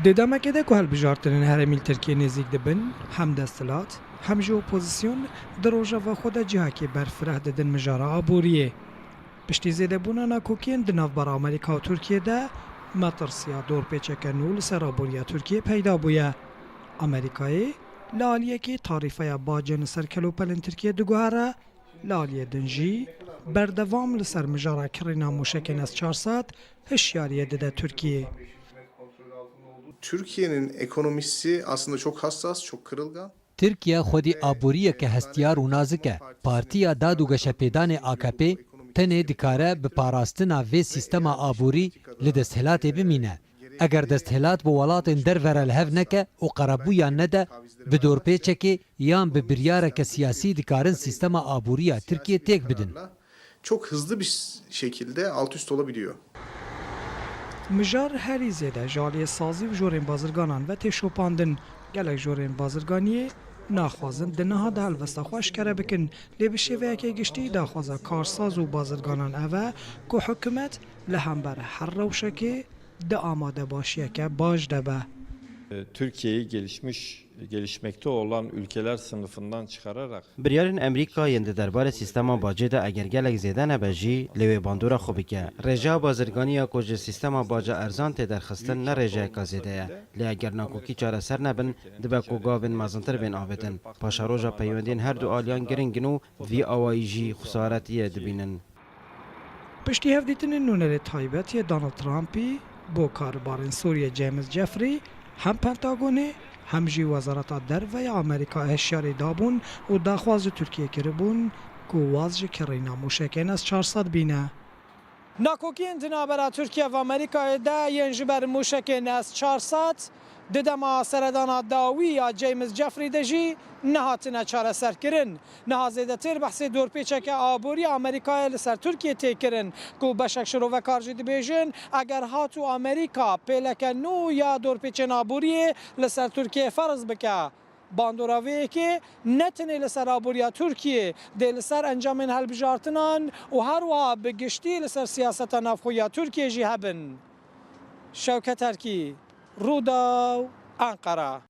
ددامکه ده که هلبجارتنین هرمیل ترکیه نزدیک دبن هم دستلات هم جو اپوزیسیون در روژه و خود جهه که برفره ددن مجاره عبوریه. پشتی زیده بونا ناکوکین دناف بر امریکا و ترکیه ده مطرسیا دور پیچه نول سر عبوریه ترکیه پیدا بویه. امریکایی لالیه که تعریفه باجن سر کلوپلن ترکیه دگوهره لالیه دنجی بردوام لسر مجاره کرینا موشکن از 400 هشیاریه دده ترکیه. Türkiye'nin ekonomisi aslında çok hassas, çok kırılgan. Tirkiye xwedî aboriyeke hestiyar û nazik e. Partiya Dad û Geşepêdanê AKP tenê dikare bi parastina vê sîstema aborî li desthilatê bimîne. Eger desthilat bi welatên derve re li hev neke û qerebûyan nede, bi dorpêçekê yan bi biryareke siyasî dikarin sîstema aboriya Tirkiye têk bidin. Çok hızlı bir şekilde alt üst olabiliyor. مجار هری زیده جالی سازی و جورین بازرگانان و تشوپاندن گلک جورین بازرگانیه ناخوازن دنها ده هلوستا خوش کره بکن لی بشیوه که گشتی داخوازا کارساز و بازرگانان اوه که حکومت لهم بره هر روشکی ده آماده باشیه که باش ده به. Türkiye'yi gelişmekte olan ülkeler sınıfından çıkararak Biryarên Amerîkayên di derbarê sîstema bacê de eger gelek zêde nebe jî lê wê bandora xwe bike. Rêjeya bazirganiya ku ji sîstema baca erzan tê derxistin ne rêjeyeka zêde ye. Lê eger nakokî çareser nebin, dibe ku gavên mezintir bên avêtin. Paşa roja peywendên her du aliyan giringin û vî awayî jî xusaretiye dibînin. پشتی هفدیتن نونر تایبتی دانالد ترامپی بو کاربارن سوریه جیمز جفری هم پنتاگونه هم جی وزارت درو یا امریکا هشیاری دابون و داخواز ترکیه کربون که وازج کرینا موشکین از 400 بینه. ناکوکین دنابرا ترکیه و امریکا ده ینجبر موشکین از 400 ددما سردانا داوی یا جیمز جفری دجی نهاتنه چاره سر کرن. نه زیده تر بحث دورپیچه که آبوری امریکا لسر ترکیه تی کرن که بشک شروع و کارجی دی بیجن اگر هاتو امریکا پیلک نو یا دورپیچه آبوری لسر ترکیه فرض بکه. باندوراوی که نتنه لسر آبوریا ترکیه ده لسر انجام هلبجارتنان و هر وا بگشتی لسر سیاست نافخویا ترکیه جی هبن. شوکت ترکی رودا انقره